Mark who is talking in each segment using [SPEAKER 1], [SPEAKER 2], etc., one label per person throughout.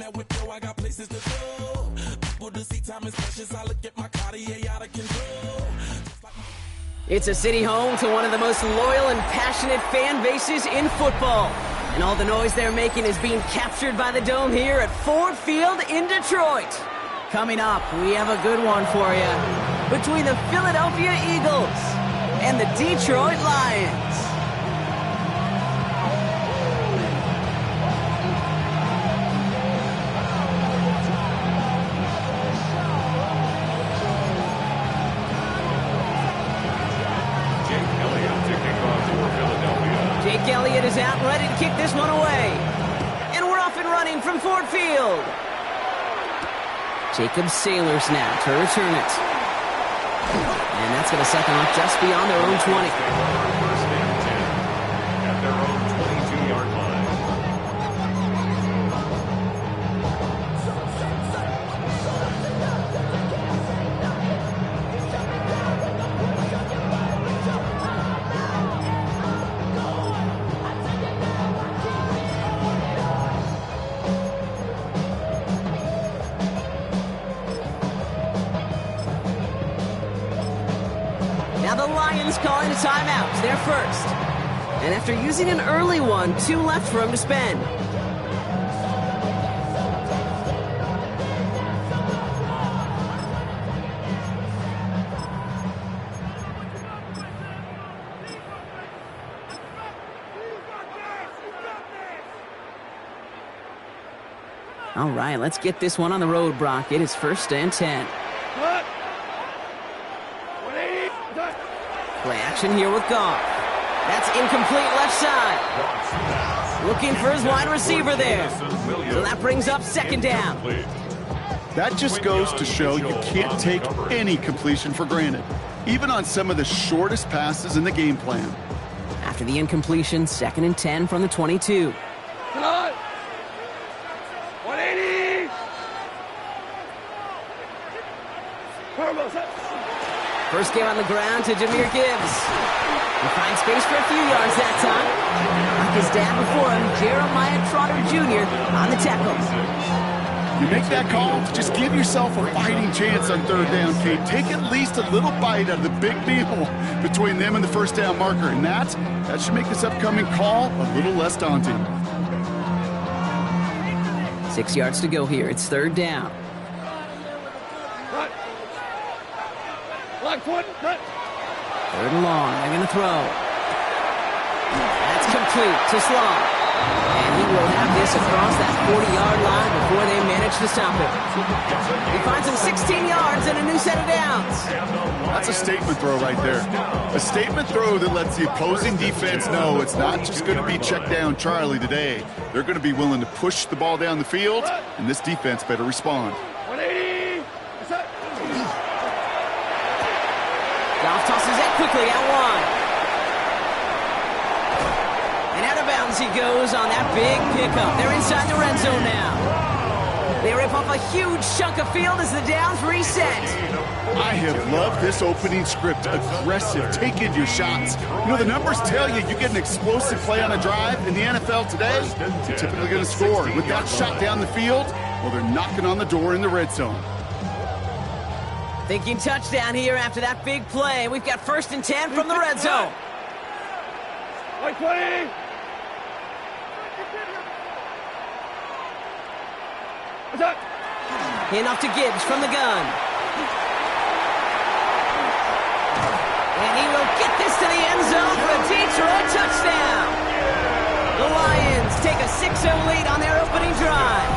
[SPEAKER 1] that whip, yo, I got places to go. People to see, time is precious. I look at my Cartier out of control.
[SPEAKER 2] It's a city home to one of the most loyal and passionate fan bases in football. And all the noise they're making is being captured by the Dome here at Ford Field in Detroit. Coming up, we have a good one for you. Between the Philadelphia Eagles and the Detroit Lions. Jake Elliott is out, ready to kick this one away. And we're off and running from Ford Field. Jacob Sailors now to return it. And that's going to set them up just beyond their own 20.
[SPEAKER 3] First and 10 at their own 22-yard line.
[SPEAKER 2] Now the Lions calling a timeout. They're first. And after using an early one, 2 left for him to spend. All right, let's get this one on the road, Brock. It is first and 10. Play action here with Goff. That's incomplete left side. Looking for his wide receiver there. So that brings up second down.
[SPEAKER 4] That just goes to show you can't take any completion for granted, even on some of the shortest passes in the game plan.
[SPEAKER 2] After the incompletion, second and 10 from the 22.
[SPEAKER 5] Come on! 180!
[SPEAKER 2] First game on the ground to Jahmyr Gibbs. He finds space for a few yards that time. Like his dad before him, Jeremiah Trotter Jr. on the tackle.
[SPEAKER 4] You make that call to just give yourself a fighting chance on third down, Kate. Take at least a little bite out of the big meal between them and the first down marker. And that should make this upcoming call a little less daunting.
[SPEAKER 2] 6 yards to go here. It's third down. Third and long. They're going to throw. That's complete to Slaw. And he will have this across that 40-yard line before they manage to stop him. He finds him 16 yards and a new set of downs.
[SPEAKER 4] That's a statement throw right there. A statement throw that lets the opposing defense know it's not just going to be check down Charlie today. They're going to be willing to push the ball down the field, and this defense better respond.
[SPEAKER 5] 180!
[SPEAKER 2] Goff tosses that quickly out wide. And out of bounds he goes on that big pickup. They're inside the red zone now. They rip off a huge chunk of field as the downs reset.
[SPEAKER 4] I have loved this opening script. Aggressive, taking your shots. You know, the numbers tell you get an explosive play on a drive. In the NFL today, you're typically going to score. With that shot down the field, well, they're knocking on the door in the red zone.
[SPEAKER 2] Thinking touchdown here after that big play. We've got first and 10 from the red zone.
[SPEAKER 5] 120!
[SPEAKER 2] Handoff to Gibbs from the gun. And he will get this to the end zone for a Detroit touchdown. The Lions take a 6-0 lead on their opening drive.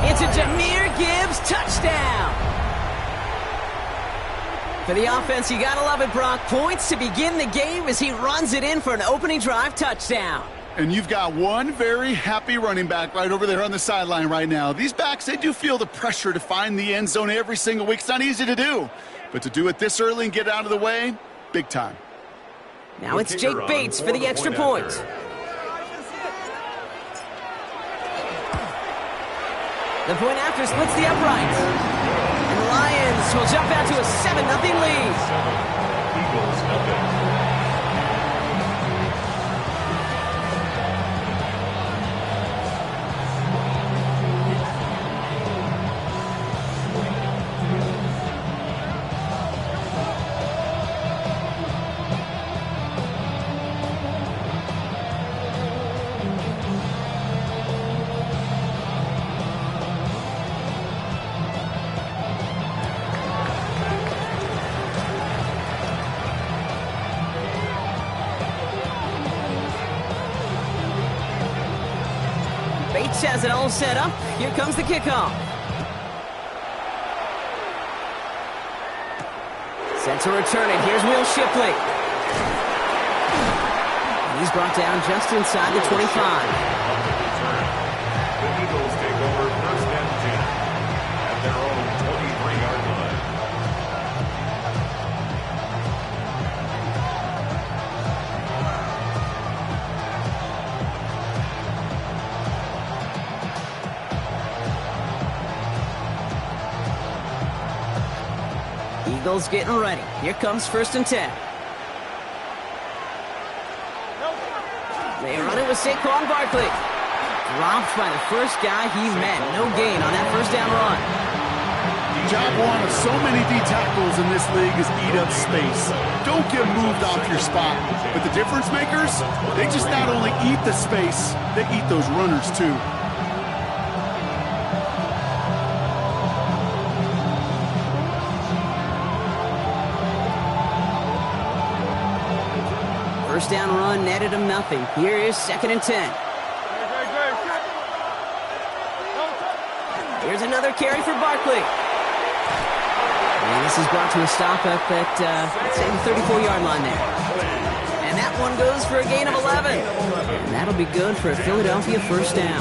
[SPEAKER 2] It's a Jahmyr Gibbs touchdown. For the offense, you gotta love it, Brock. Points to begin the game as he runs it in for an opening drive touchdown.
[SPEAKER 4] And you've got one very happy running back right over there on the sideline right now. These backs, they do feel the pressure to find the end zone every single week. It's not easy to do. But to do it this early and get out of the way, big time.
[SPEAKER 2] Now it's Jake Bates for the extra point. The point after splits the upright. And the Lions will jump out to a 7-0 lead.
[SPEAKER 3] Eagles nothing.
[SPEAKER 2] Bates has it all set up. Here comes the kickoff. Set to return it. Here's Will Shipley. He's brought down just inside the 25.
[SPEAKER 3] The Eagles take over first and 10 at their own 23-yard line.
[SPEAKER 2] Eagles getting ready. Here comes first and 10. They run it with Saquon Barkley. Dropped by the first guy he met. No gain on that first down run.
[SPEAKER 4] Job one of so many D tackles in this league is eat up space. Don't get moved off your spot. But the difference makers, they just not only eat the space, they eat those runners too.
[SPEAKER 2] First down run netted him nothing. Here is second and 10. Here's another carry for Barkley. And this is brought to a stop up at, let's say, the 34-yard line there. And that one goes for a gain of 11. And that'll be good for a Philadelphia first down.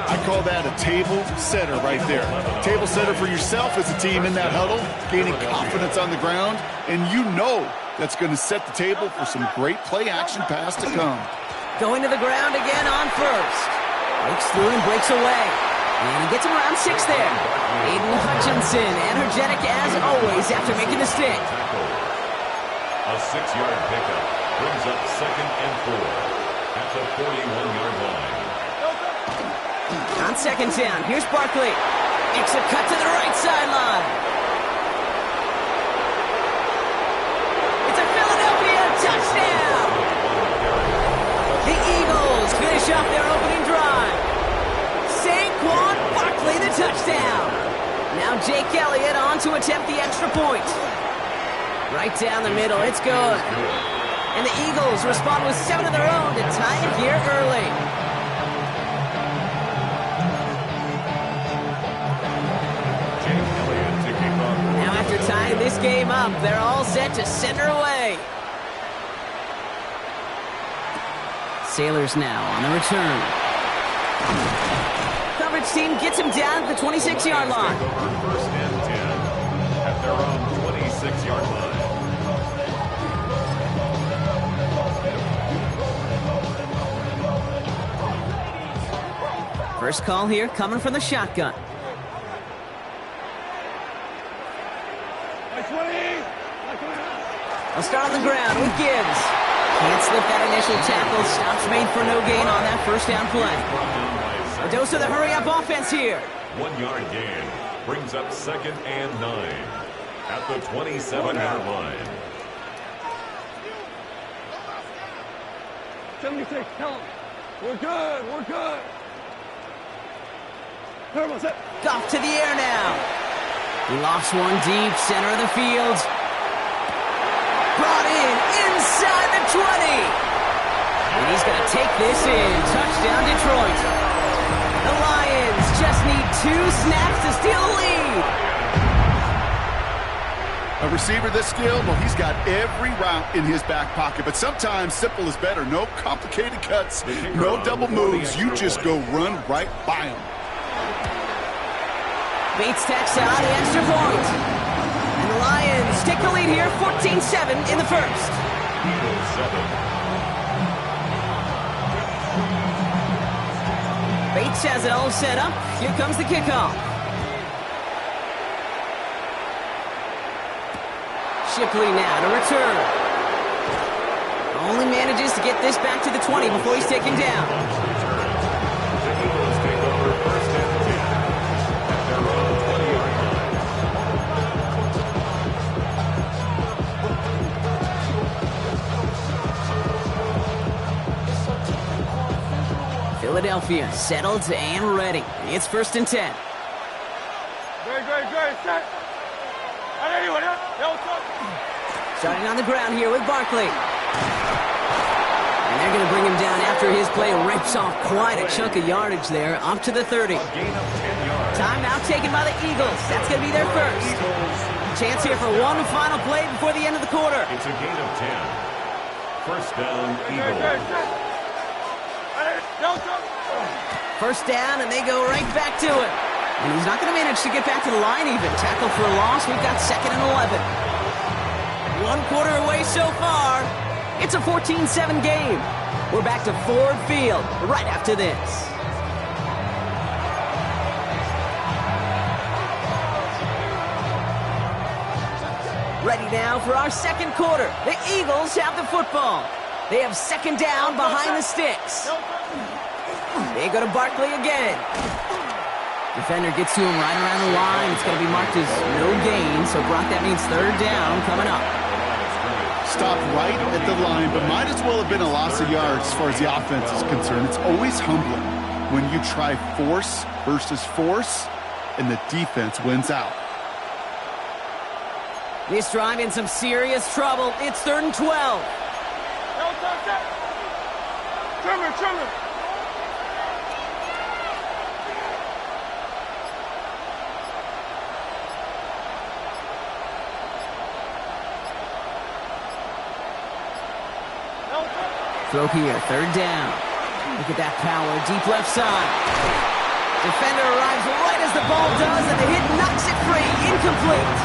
[SPEAKER 4] I call that a table setter right there. Table setter for yourself as a team in that huddle, gaining confidence on the ground, and you know that's going to set the table for some great play-action pass to come.
[SPEAKER 2] Going to the ground again on first. Breaks through and breaks away. And he gets him around 6 there. Aiden Hutchinson, energetic as always after making the stick.
[SPEAKER 3] A 6-yard pickup brings up second and 4 at the 41-yard line.
[SPEAKER 2] On second down, here's Barkley. Makes a cut to the right sideline. It's a Philadelphia touchdown. The Eagles finish off their opening drive. Saquon Barkley the touchdown. Now Jake Elliott on to attempt the extra point. Right down the middle, it's good. And the Eagles respond with 7 of their own to tie it here early. Now after tying this game up, they're all set to send her away. Sailors now on the return. Coverage team gets him down at the 26-yard line.
[SPEAKER 3] First and 10 at their own 26-yard line.
[SPEAKER 2] First call here coming from the shotgun. They'll start on the ground with Gibbs. Can't slip that initial tackle. Stops made for no gain on that first down play. A dose of the hurry-up offense here.
[SPEAKER 3] 1-yard gain brings up second and 9 at the 27-yard line.
[SPEAKER 5] 76, tell him. We're good, we're good.
[SPEAKER 2] Goff to the air now. He lofts one deep, center of the field. Brought in inside the 20. And he's going to take this in. Touchdown, Detroit. The Lions just need 2 snaps to steal the lead.
[SPEAKER 4] A receiver this skilled, well, he's got every route in his back pocket. But sometimes simple is better. No complicated cuts, no double moves. You just go run right by him.
[SPEAKER 2] Bates tacks out the extra point. And the Lions take the lead here, 14-7 in the first.
[SPEAKER 3] Eagles 7.
[SPEAKER 2] Bates has it all set up. Here comes the kickoff. Shipley now to return. Only manages to get this back to the 20 before he's taken down.
[SPEAKER 3] The Eagles take over first and 10 at their own 20-yard line.
[SPEAKER 2] Philadelphia settled and ready. It's first and 10.
[SPEAKER 5] Great, set.
[SPEAKER 2] Starting on the ground here with Barkley. And they're going to bring him down after his play rips off quite a chunk of yardage there, up to the 30.
[SPEAKER 3] A gain of 10 yards.
[SPEAKER 2] Timeout taken by the Eagles. That's going to be their first. Chance here for one final play before the end of the quarter.
[SPEAKER 3] It's a gain of 10. First down, Eagles.
[SPEAKER 2] First down, and they go right back to it. And he's not going to manage to get back to the line even. Tackle for a loss. We've got 2nd and 11. 1 quarter away so far. It's a 14-7 game. We're back to Ford Field right after this. Ready now for our second quarter. The Eagles have the football. They have 2nd down behind the sticks. They go to Barkley again. Defender gets to him right around the line. It's going to be marked as no gain. So, Brock, that means 3rd down coming up.
[SPEAKER 4] Stopped right at the line, but might as well have been a loss of yards as far as the offense is concerned. It's always humbling when you try force versus force, and the defense wins out.
[SPEAKER 2] This drive in some serious trouble. It's 3rd and 12.
[SPEAKER 5] Trimmer.
[SPEAKER 2] Throw here, 3rd down. Look at that power, deep left side. Defender arrives right as the ball does, and the hit knocks it free. Incomplete.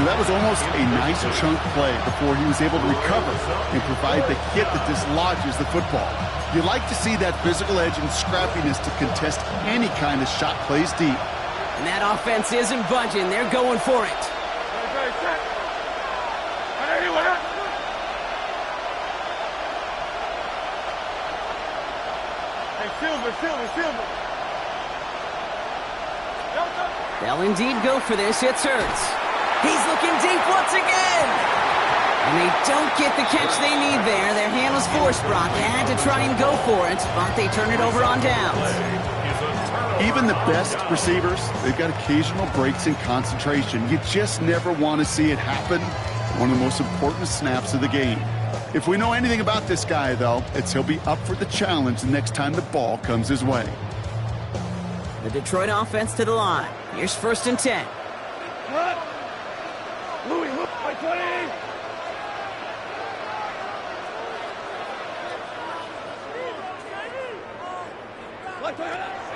[SPEAKER 4] That was almost a nice chunk play before he was able to recover and provide the hit that dislodges the football. You like to see that physical edge and scrappiness to contest any kind of shot plays deep.
[SPEAKER 2] And that offense isn't budging. They're going for it.
[SPEAKER 5] Silver.
[SPEAKER 2] They'll indeed go for this. It's Hurts. He's looking deep once again. And they don't get the catch they need there. Their hand was forced, Brock. They had to try and go for it, but they turn it over on downs.
[SPEAKER 4] Even the best receivers, they've got occasional breaks in concentration. You just never want to see it happen. One of the most important snaps of the game. If we know anything about this guy, though, it's he'll be up for the challenge the next time the ball comes his way.
[SPEAKER 2] The Detroit offense to the line. Here's 1st and 10.
[SPEAKER 5] Louis, by 20.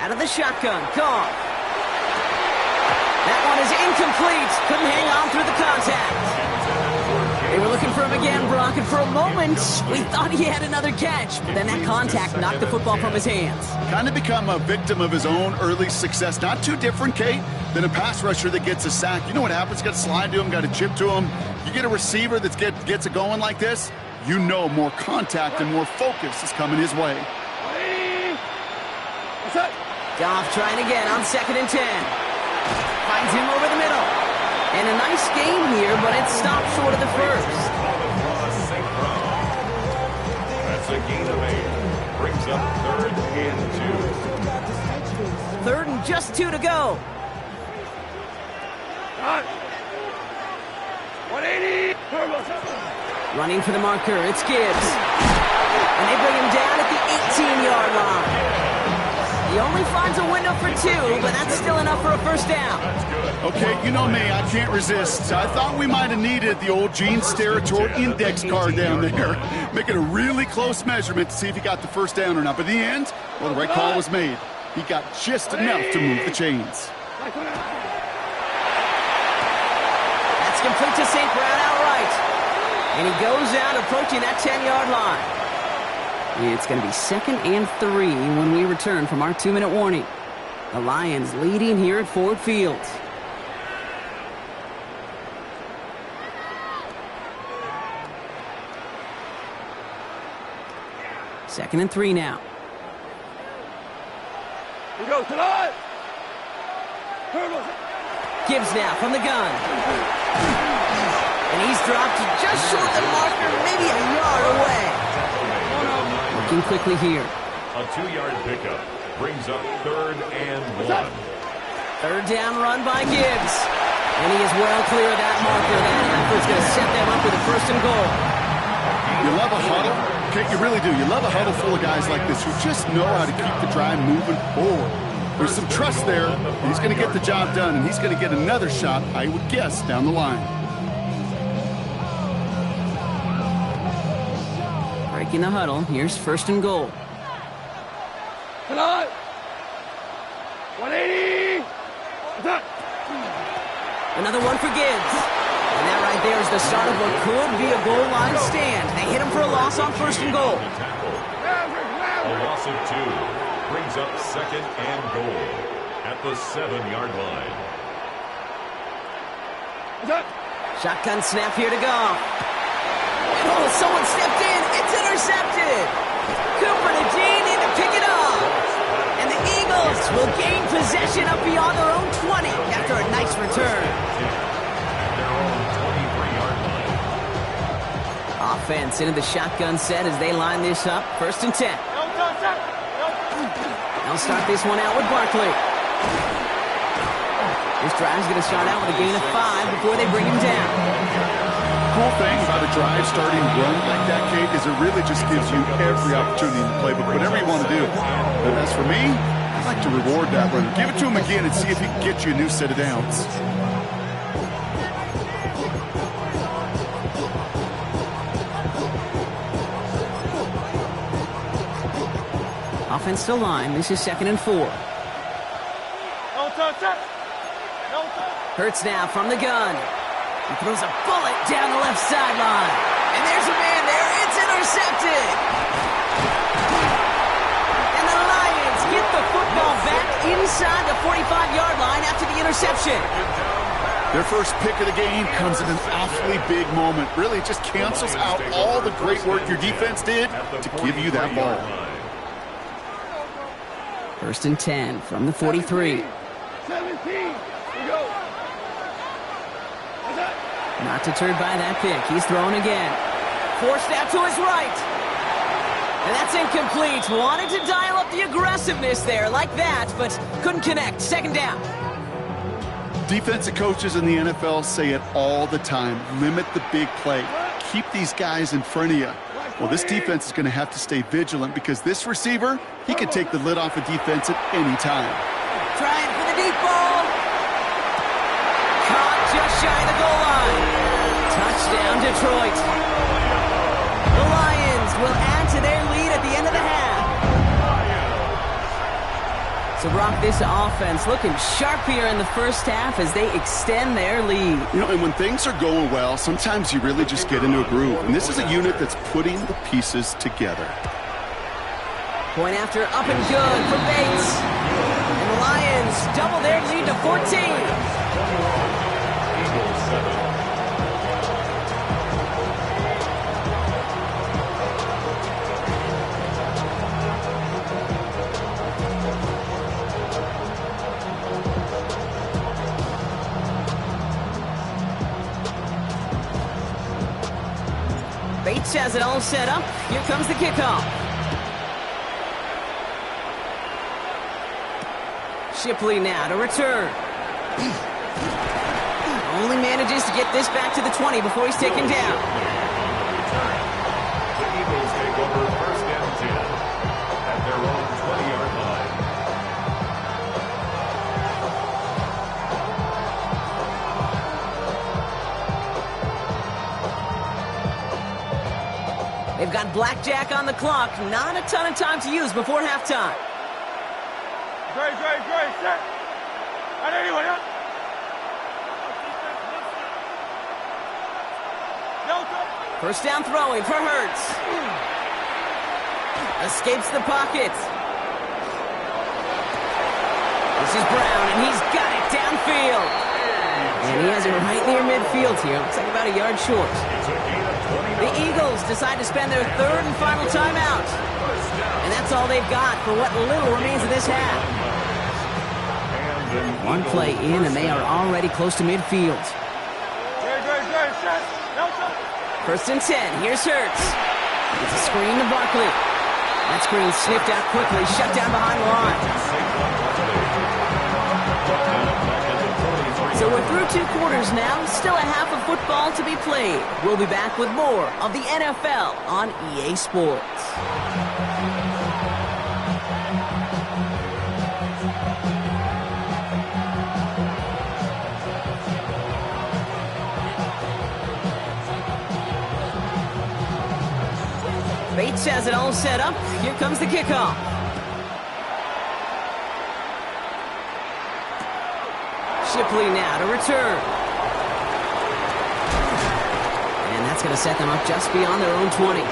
[SPEAKER 2] Out of the shotgun, Goff. That one is incomplete. Couldn't hang on through the contact. They were looking for him again, Brock, and for a moment, we thought he had another catch. But then that contact knocked the football from his hands.
[SPEAKER 4] Kind of become a victim of his own early success. Not too different, Kate, than a pass rusher that gets a sack. You know what happens? Got to slide to him, got to chip to him. You get a receiver that gets it going like this, you know more contact and more focus is coming his way.
[SPEAKER 2] Goff trying again on 2nd and 10. Finds him over the middle. And a nice game here, but it stopped short of the first.
[SPEAKER 3] That's a gain of 8. Brings up 3rd and 2.
[SPEAKER 2] 3rd and just 2 to go.
[SPEAKER 5] 180.
[SPEAKER 2] Running for the marker, it's Gibbs. And they bring him down at the 18-yard line. He only finds a window for 2, but that's still enough for a 1st down.
[SPEAKER 4] Okay, you know me, I can't resist. I thought we might have needed the old Gene Steratore index card down there. Make it a really close measurement to see if he got the 1st down or not. But in the end, well, the right call was made. He got just enough to move the chains.
[SPEAKER 2] That's complete to St. Brown outright. And he goes out approaching that 10-yard line. It's going to be 2nd and 3 when we return from our 2-minute warning. The Lions leading here at Ford Field. Second and 3 now.
[SPEAKER 5] He goes tonight.
[SPEAKER 2] Gibbs now from the gun. And he's dropped just short the marker, maybe a yard away. Working quickly here.
[SPEAKER 3] A 2-yard pickup brings up 3rd and 1.
[SPEAKER 2] 3rd down run by Gibbs. And he is well clear of that marker. That effort's going to set them up with a 1st and goal.
[SPEAKER 4] You love a huddle Kate, you really do. You love a huddle full of guys like this who just know how to keep the drive moving forward. There's some trust there. He's going to get the job done, and he's going to get another shot, I would guess, down the line.
[SPEAKER 2] Breaking the huddle. Here's first and goal.
[SPEAKER 5] Come on. 180.
[SPEAKER 2] Another one for Gibbs. And that right there is the start of what could be a goal line stand. They hit him for a loss on first and goal.
[SPEAKER 3] A loss of 2 brings up second and goal at the 7-yard line.
[SPEAKER 2] Shotgun snap here to go. Oh, someone stepped in. It's intercepted. Cooper to Dean in to pick it up. And the Eagles will gain possession up beyond their own 20 after a nice return.
[SPEAKER 3] At their own 23-yard line.
[SPEAKER 2] Offense into the shotgun set as they line this up. First and 10. They'll start this one out with Barkley. This drive's going to start out with a gain of 5 before they bring him down.
[SPEAKER 4] Cool thing about a drive starting run like that, Kate, is it really just gives you every opportunity in the playbook, whatever you want to do. But as for me, I'd like to reward that run. Give it to him again and see if he can get you a new set of downs.
[SPEAKER 2] Offensive line. This is second and 4. Hurts now from the gun. He throws a bullet down the left sideline. And there's a man there. It's intercepted. And the Lions get the football back inside the 45-yard line after the interception.
[SPEAKER 4] Their first pick of the game comes at an awfully big moment. Really, it just cancels out all the great work your defense did to give you that ball.
[SPEAKER 2] First and 10 from the 43.
[SPEAKER 5] 17. We go.
[SPEAKER 2] Not deterred by that pick. He's throwing again. Forced out to his right. And that's incomplete. Wanted to dial up the aggressiveness there like that, but couldn't connect. Second down.
[SPEAKER 4] Defensive coaches in the NFL say it all the time. Limit the big play. Keep these guys in front of you. Well, this defense is going to have to stay vigilant because this receiver, he can take the lid off a defense at any time.
[SPEAKER 2] Trying for the deep ball. Caught just shy of the goal line. Touchdown, Detroit. The Lions will add to their lead at the end of the half. So, Brock, this offense looking sharp here in the first half as they extend their lead.
[SPEAKER 4] You know, and when things are going well, sometimes you really just get into a groove. And this is a unit that's putting the pieces together.
[SPEAKER 2] Point after up and good for Bates. And the Lions double their lead to 14.
[SPEAKER 3] Eagles 7.
[SPEAKER 2] Bates has it all set up. Here comes the kickoff. Shipley now to return. Only manages to get this back to the 20 before he's taken down.
[SPEAKER 3] The Eagles take over first and 10 at their own 20-yard line.
[SPEAKER 2] They've got blackjack on the clock. Not a ton of time to use before halftime.
[SPEAKER 5] Great, set. I know anyone else.
[SPEAKER 2] First down throwing for Hurts. Escapes the pocket. This is Brown, and he's got it downfield. And he has it right near midfield here. Looks like about a yard short. The Eagles decide to spend their third and final timeout. And that's all they've got for what little remains of this half. One play in, and they are already close to midfield. First and 10. Here's Hurts. It's a screen to Barkley. That screen sniffed out quickly, shut down behind the line. So we're through 2 quarters now, still a half of football to be played. We'll be back with more of the NFL on EA Sports. Bates has it all set up. Here comes the kickoff. Shipley now to return. And that's going to set them up just beyond their own 20.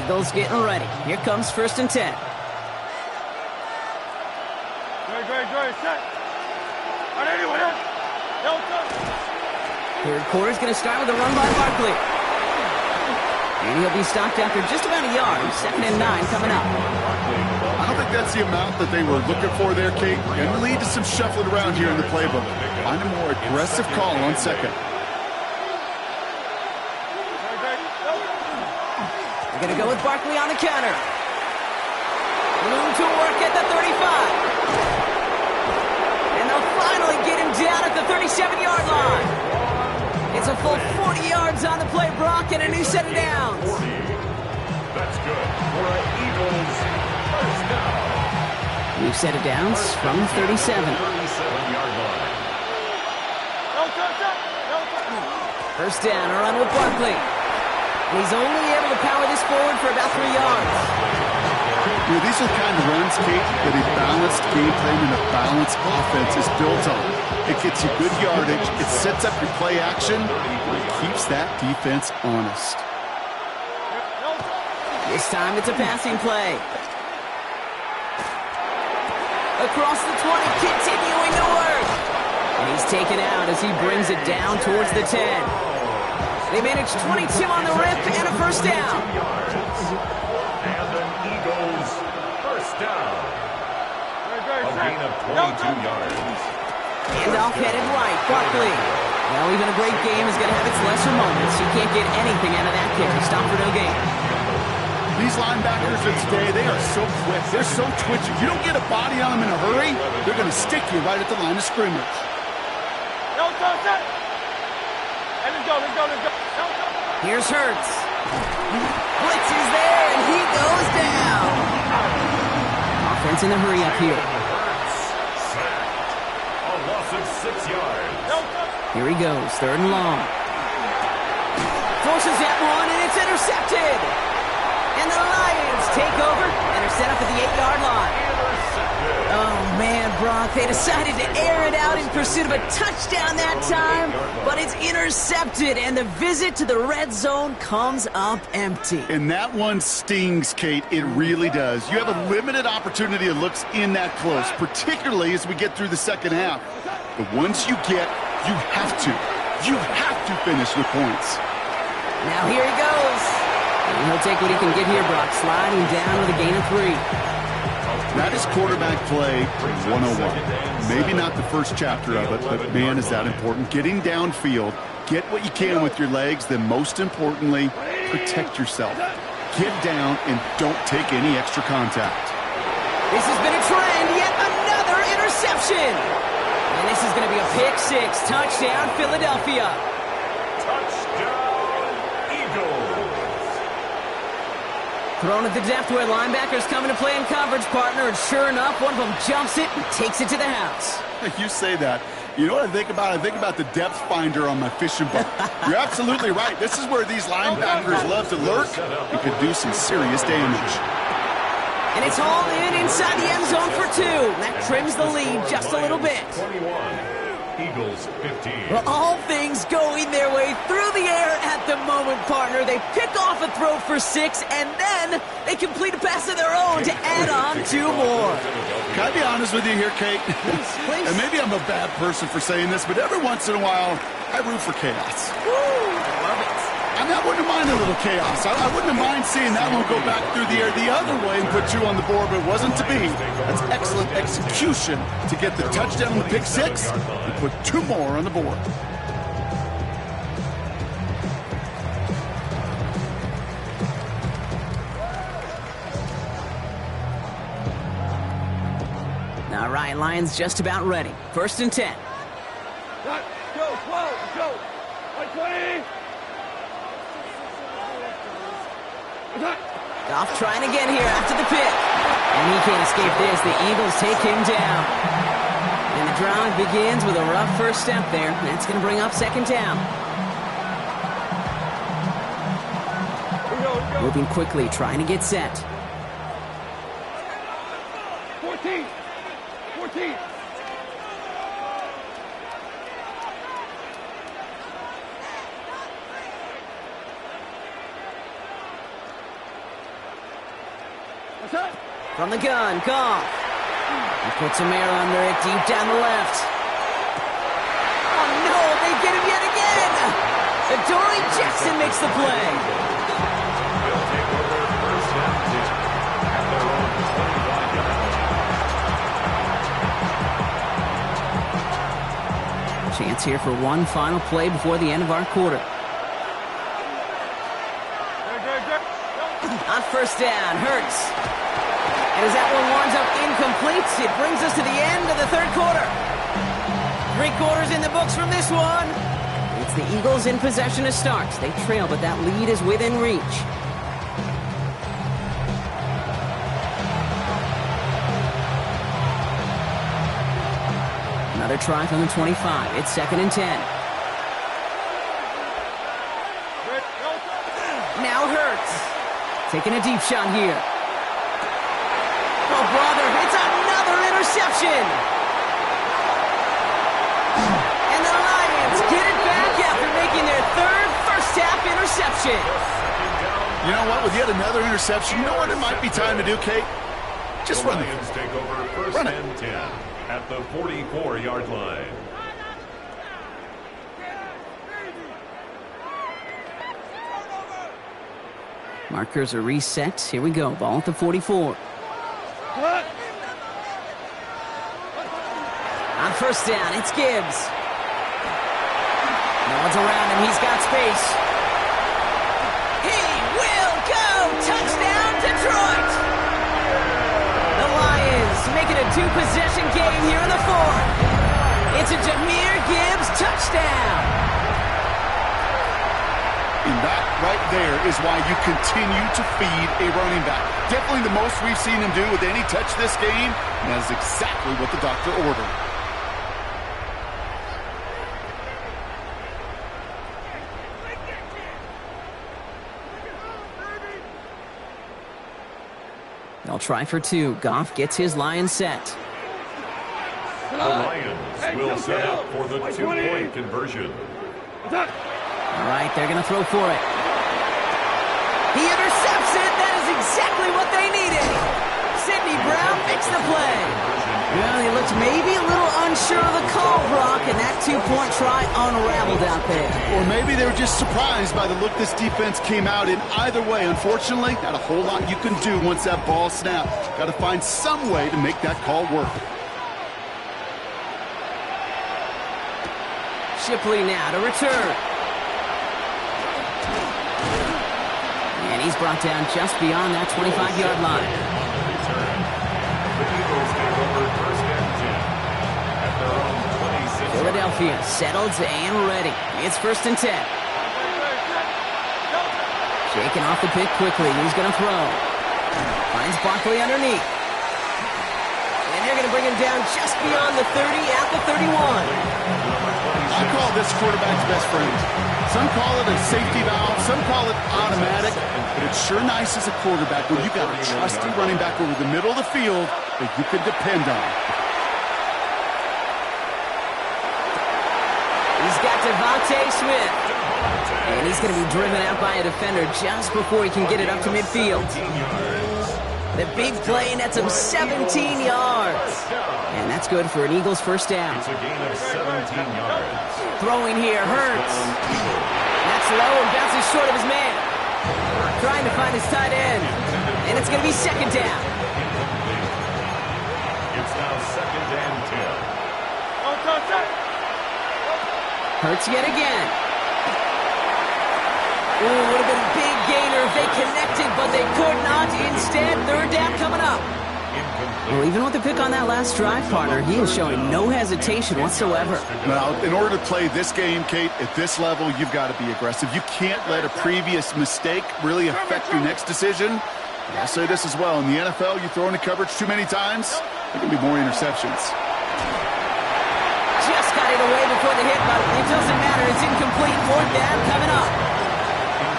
[SPEAKER 2] Eagles getting ready. Here comes 1st and 10.
[SPEAKER 5] Great, set. On anyone else.
[SPEAKER 2] Third quarter's going to start with a run by Barkley. And he'll be stopped after just about a yard. 2nd and 9 coming up.
[SPEAKER 4] I don't think that's the amount that they were looking for there, Kate. Going to lead to some shuffling around here in the playbook. Find a more aggressive call on 2nd.
[SPEAKER 2] They're going to go with Barkley on the counter. Room to work at the 35. And they'll finally get him down at the 37-yard line. It's a full 40 yards on the play, Brock, and a new set of downs.
[SPEAKER 3] That's good for an Eagles first down.
[SPEAKER 2] New set of downs from the 37.
[SPEAKER 3] 37-yard line.
[SPEAKER 2] First down, a run with Barkley. He's only able to power this forward for about 3 yards.
[SPEAKER 4] You know, these are the kind of runs, Kate, that a balanced game plan and a balanced offense is built on. It gets you good yardage, it sets up your play action, and it keeps that defense honest.
[SPEAKER 2] This time it's a passing play. Across the 20, continuing to work. And he's taken out as he brings it down towards the 10. They managed 22 on the rip and a first down.
[SPEAKER 3] And an Eagles first down. A gain of 22 yards.
[SPEAKER 2] Handoff headed right, Barkley. Well, even a great game is going to have its lesser moments. You can't get anything out of that carry. Stop for no gain.
[SPEAKER 4] These linebackers of today, they are so quick. They're so twitchy. You don't get a body on them in a hurry, they're going to stick you right at the line of scrimmage.
[SPEAKER 2] Here's Hurts. Blitz is there, and he goes down. Offense in the hurry up here.
[SPEAKER 3] A loss of 6 yards.
[SPEAKER 2] Here he goes, 3rd and long. Forces that one, and it's intercepted. And the Lions take over and are set up at the 8-yard line. Oh, man, Brock, they decided to air it out in pursuit of a touchdown that time, but it's intercepted, and the visit to the red zone comes up empty.
[SPEAKER 4] And that one stings, Kate. It really does. You have a limited opportunity of looks in that close, particularly as we get through the second half. But once you get, you have to finish with points.
[SPEAKER 2] Now here he goes. And he'll take what he can get here, Brock, sliding down with a gain of 3.
[SPEAKER 4] That is quarterback play 101. Maybe not the first chapter of it, but man, is that important. Getting downfield, get what you can with your legs, then most importantly, protect yourself. Get down and don't take any extra contact.
[SPEAKER 2] This has been a trend, yet another interception. And this is going to be a pick 6, touchdown Philadelphia.
[SPEAKER 3] Touchdown Eagles.
[SPEAKER 2] Thrown at the depth where linebackers coming to play in coverage, partner, and sure enough, one of them jumps it and takes it to the house.
[SPEAKER 4] You say that. You know what I think about? I think about the depth finder on my fishing boat. You're absolutely right. This is where these linebackers love to lurk and could do some serious damage.
[SPEAKER 2] And it's all inside the end zone for 2. That trims the lead just a little bit.
[SPEAKER 3] 21. Eagles 15.
[SPEAKER 2] Well, all things going their way through the air at the moment, partner. They pick off a throw for 6, and then they complete a pass of their own to add on 2 more.
[SPEAKER 4] Can I be honest with you here, Kate?
[SPEAKER 2] Please.
[SPEAKER 4] And maybe I'm a bad person for saying this, but every once in a while, I root for chaos.
[SPEAKER 2] Woo, I love it.
[SPEAKER 4] I I mean, I wouldn't mind a little chaos. I wouldn't mind seeing that one go back through the air the other way and put 2 on the board, but it wasn't to be. That's excellent execution to get the touchdown on the pick 6 and put 2 more on the board.
[SPEAKER 2] All right, Lions just about ready. 1st and 10.
[SPEAKER 5] Go, 12, go. 120.
[SPEAKER 2] Goff trying again here after the pick. And he can't escape this. The Eagles take him down. And the drive begins with a rough first step there. That's going to bring up 2nd down. Moving quickly, trying to get set.
[SPEAKER 5] 14. 14.
[SPEAKER 2] From the gun, Goff. He puts a mirror under it deep down the left. Oh no, they get him yet again! Adoree Jackson makes the play.
[SPEAKER 3] They'll take over 1st and 10 at their own 25-yard line.
[SPEAKER 2] Chance here for one final play before the end of our quarter. On 1st down, Hurts. And as that one winds up incomplete, it brings us to the end of the 3rd quarter. 3 quarters in the books from this one. It's the Eagles in possession to start. They trail, but that lead is within reach. Another try from the 25. It's 2nd and 10. Now Hurts. Taking a deep shot here. Oh, brother, it's another interception. And the Lions get it back after making their 3rd first-half interception.
[SPEAKER 4] You know what? With yet another interception, you know what it might be time to do, Kate? Just run
[SPEAKER 3] the Lions take over 1st and 10 at the 44-yard line.
[SPEAKER 2] Markers are reset. Here we go. Ball at the 44. On 1st down, it's Gibbs. No one's around him. He's got space. He will go! Touchdown, Detroit! The Lions make it a 2-possession game here in the 4th. It's a Jahmyr Gibbs touchdown.
[SPEAKER 4] And that right there is why you continue to feed a running back. Definitely the most we've seen him do with any touch this game, and that is exactly what the doctor ordered.
[SPEAKER 2] They'll try for 2. Goff gets his line set.
[SPEAKER 3] The Lions will set up for the 2-point conversion.
[SPEAKER 2] All right, they're going to throw for it. He intercepts it. That is exactly what they needed. Sidney Brown makes the play. Well, he looked maybe a little unsure of the call, Brock, and that 2-point try unraveled out there.
[SPEAKER 4] Or maybe they were just surprised by the look this defense came out in. Either way, unfortunately, not a whole lot you can do once that ball snapped. Got to find some way to make that call work.
[SPEAKER 2] Shipley now to return. And he's brought down just beyond that 25-yard line.
[SPEAKER 3] The Eagles take over 1st and 10 at their own 26.
[SPEAKER 2] Philadelphia settled and ready. It's 1st and 10. Shaking off the pick quickly. He's going to throw. Finds Barkley underneath. And they're going to bring him down just beyond the 30 at the 31.
[SPEAKER 4] I call this quarterback's best friend. Some call it a safety valve, some call it automatic, but it's sure nice as a quarterback when you've got a trusty running back over the middle of the field that you can depend on.
[SPEAKER 2] He's got Devontae Smith. And he's going to be driven out by a defender just before he can get it up to midfield. The big play, and that's him 17 yards. And that's good for an Eagles first down.
[SPEAKER 3] It's a gain of 17 yards.
[SPEAKER 2] Throwing here, Hurts. That's the low and bounces short of his man. Trying to find his tight end. And it's going to be second down.
[SPEAKER 3] It's now second and 10.
[SPEAKER 2] Hurts yet again. Ooh, would have been a big gainer if they connected, but they could not. Instead, third down coming up. Well, even with the pick on that last drive, partner, he is showing no hesitation whatsoever.
[SPEAKER 4] Now, in order to play this game, Kate, at this level, you've got to be aggressive. You can't let a previous mistake really affect your next decision. And I'll say this as well. In the NFL, you throw into coverage too many times, there can be more interceptions.
[SPEAKER 2] Just got it away before the hit, but it doesn't matter. It's incomplete. Fourth down coming up.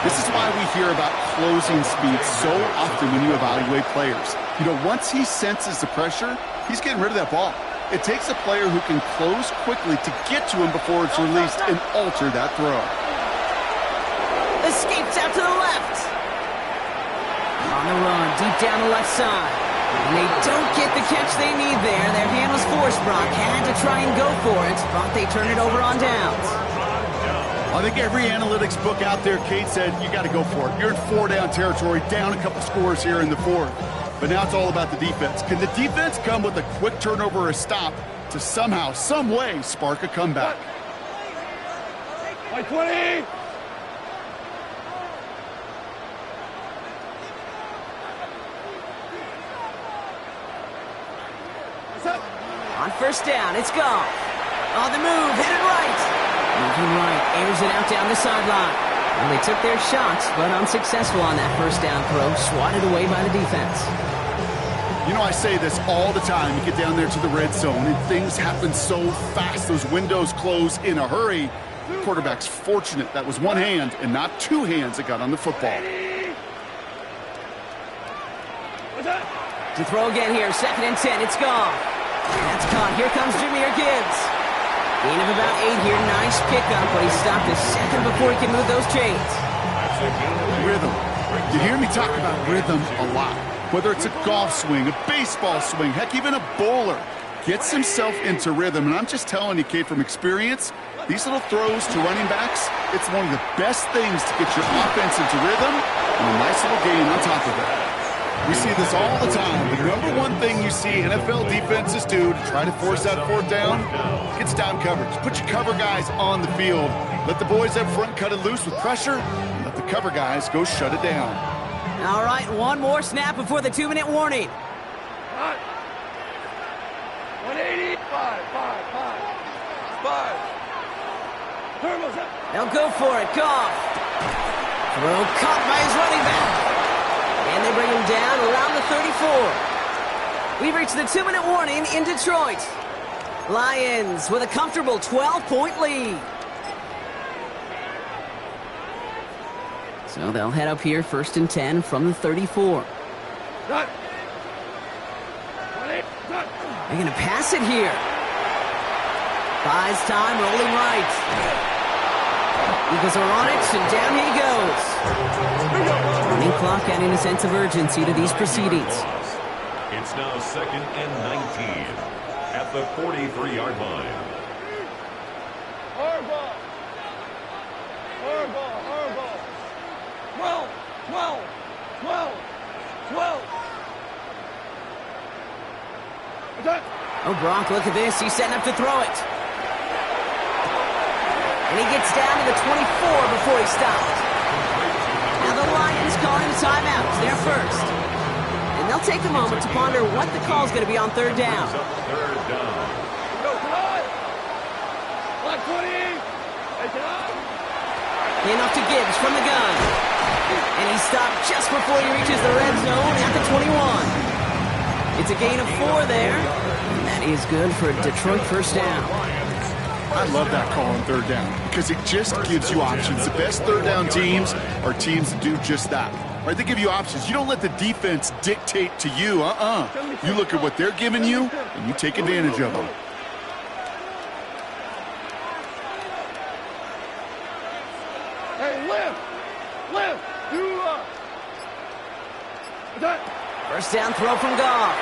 [SPEAKER 4] This is why we hear about closing speed so often when you evaluate players. You know, once he senses the pressure, he's getting rid of that ball. It takes a player who can close quickly to get to him before it's released and alter that throw.
[SPEAKER 2] Escapes out to the left. On the run, deep down the left side. And they don't get the catch they need there. Their hand was forced, Brock. Had to try and go for it, but they turn it over on downs.
[SPEAKER 4] I think every analytics book out there, Kate, said you got to go for it. You're in four-down territory, down a couple scores here in the fourth. But now it's all about the defense. Can the defense come with a quick turnover or a stop to somehow, some way, spark a comeback?
[SPEAKER 5] By 20!
[SPEAKER 2] On first down, it's gone. On the move, headed right. Moving right, airs it out down the sideline. Well, they took their shots, but unsuccessful on that first down throw, swatted away by the defense.
[SPEAKER 4] You know, I say this all the time. You get down there to the red zone, and things happen so fast. Those windows close in a hurry. The quarterback's fortunate that was one hand and not two hands that got on the football.
[SPEAKER 2] To throw again here, second and 10, it's gone. That's caught. Here comes Jahmyr Gibbs. Gain of about 8 here. Nice pickup, but he stopped a second before he can move those chains.
[SPEAKER 4] Rhythm. You hear me talk about rhythm a lot. Whether it's a golf swing, a baseball swing, heck, even a bowler gets himself into rhythm. And I'm just telling you, Kate, from experience, these little throws to running backs, it's one of the best things to get your offense into rhythm and a nice little gain on top of it. We see this all the time. The number one thing you see NFL defenses do to try to force that fourth down, gets down coverage. Put your cover guys on the field. Let the boys up front cut it loose with pressure. Let the cover guys go shut it down.
[SPEAKER 2] All right, one more snap before the 2-minute warning.
[SPEAKER 5] 180. 5. Turbos up.
[SPEAKER 2] They'll go for it. Goff. Throw caught by his running back. And they bring him down around the 34. We've reached the 2-minute warning in Detroit. Lions with a comfortable 12-point lead. So they'll head up here, first and 10 from the 34.
[SPEAKER 5] Done.
[SPEAKER 2] They're going to pass it here. Buys time, rolling right. Eagles are on it, and down he goes. Running clock adding a sense of urgency to these proceedings.
[SPEAKER 3] It's now second and 19 at the 43-yard line.
[SPEAKER 5] Harbaugh. 12.
[SPEAKER 2] Oh, Brock, look at this. He's setting up to throw it. And he gets down to the 24 before he stops. Now the Lions calling the timeout. They're first. And they'll take a moment to ponder what the call is going to be on third down.
[SPEAKER 3] Third down.
[SPEAKER 5] Go, tonight. 20. Hey, tonight.
[SPEAKER 2] Enough to Gibbs from the gun. And he stopped just before he reaches the red zone at the 21. It's a gain of 4 there. And that is good for a Detroit first down.
[SPEAKER 4] I love that call on third down because it just gives you options. The best third down teams are teams that do just that. Right? They give you options. You don't let the defense dictate to you. You look at what they're giving you, and you take advantage of them.
[SPEAKER 5] Hey, lift. Do that.
[SPEAKER 2] First down throw from Goff.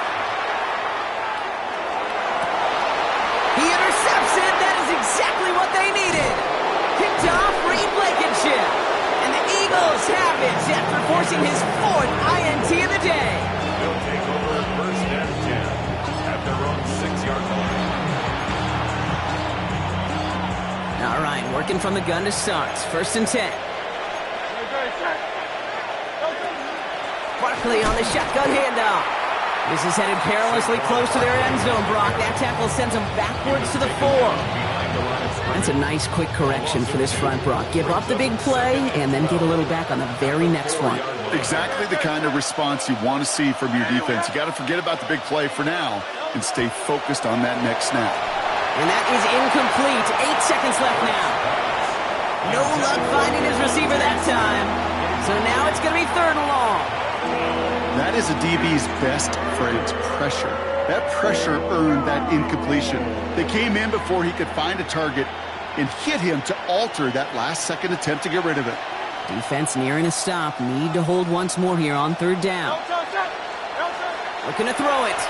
[SPEAKER 2] He intercepts it. That is exactly what they needed. Picked off Reed Blankenship. Eagles have it after forcing his 4th INT of the day.
[SPEAKER 3] They'll take over 1st and 10 at their own 6-yard line.
[SPEAKER 2] All right, working from the gun to start. 1st and 10. Barkley on the shotgun handoff. This is headed perilously close to their end zone, Brock. That tackle sends them backwards to the 4. That's a nice quick correction for this front, Brock. Give up the big play and then get a little back on the very next one.
[SPEAKER 4] Exactly the kind of response you want to see from your defense. You got to forget about the big play for now and stay focused on that next snap.
[SPEAKER 2] And that is incomplete. 8 seconds left now. No luck finding his receiver that time. So now it's going to be 3rd and long.
[SPEAKER 4] That is a DB's best friend, pressure. That pressure earned that incompletion. They came in before he could find a target and hit him to alter that last-second attempt to get rid of it.
[SPEAKER 2] Defense nearing a stop. Need to hold once more here on 3rd down. Looking to throw it.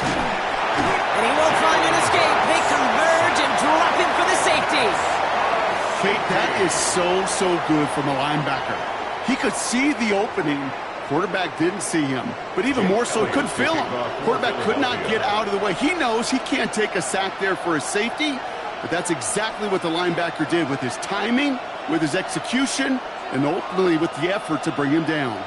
[SPEAKER 2] And he won't find an escape. They converge and drop him for the safety.
[SPEAKER 4] Kate, that is so good from a linebacker. He could see the opening. Quarterback didn't see him, but even more so, he couldn't feel him. Quarterback could not get out of the way. He knows he can't take a sack there for his safety, but that's exactly what the linebacker did with his timing, with his execution, and ultimately with the effort to bring him down.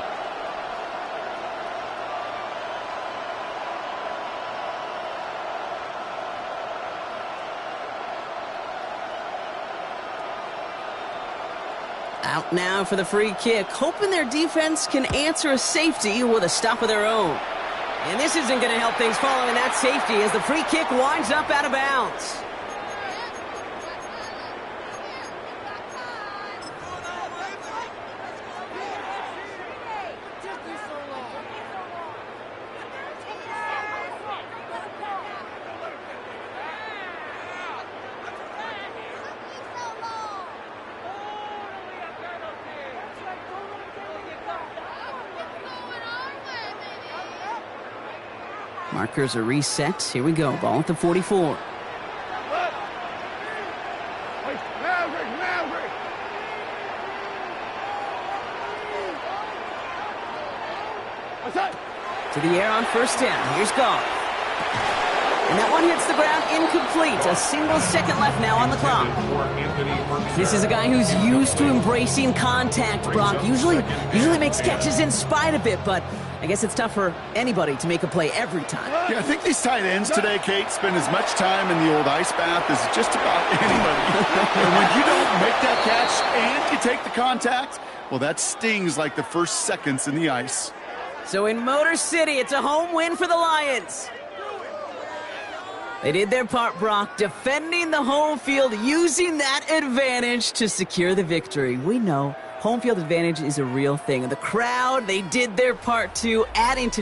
[SPEAKER 2] Out now for the free kick, hoping their defense can answer a safety with a stop of their own. And this isn't going to help things following that safety as the free kick winds up out of bounds. Markers are reset. Here we go. Ball at the 44. To the air on 1st down. Here's Goff. And that one hits the ground incomplete. A single second left now on the clock. This is a guy who's used to embracing contact, Brock. Usually makes catches in spite of it, but I guess it's tough for anybody to make a play every time.
[SPEAKER 4] Yeah, I think these tight ends today, Kate, spend as much time in the old ice bath as just about anybody. And when you don't make that catch and you take the contact, well, that stings like the first seconds in the ice.
[SPEAKER 2] So in Motor City, it's a home win for the Lions. They did their part, Brock, defending the home field, using that advantage to secure the victory. We know home field advantage is a real thing. And the crowd, they did their part too, adding to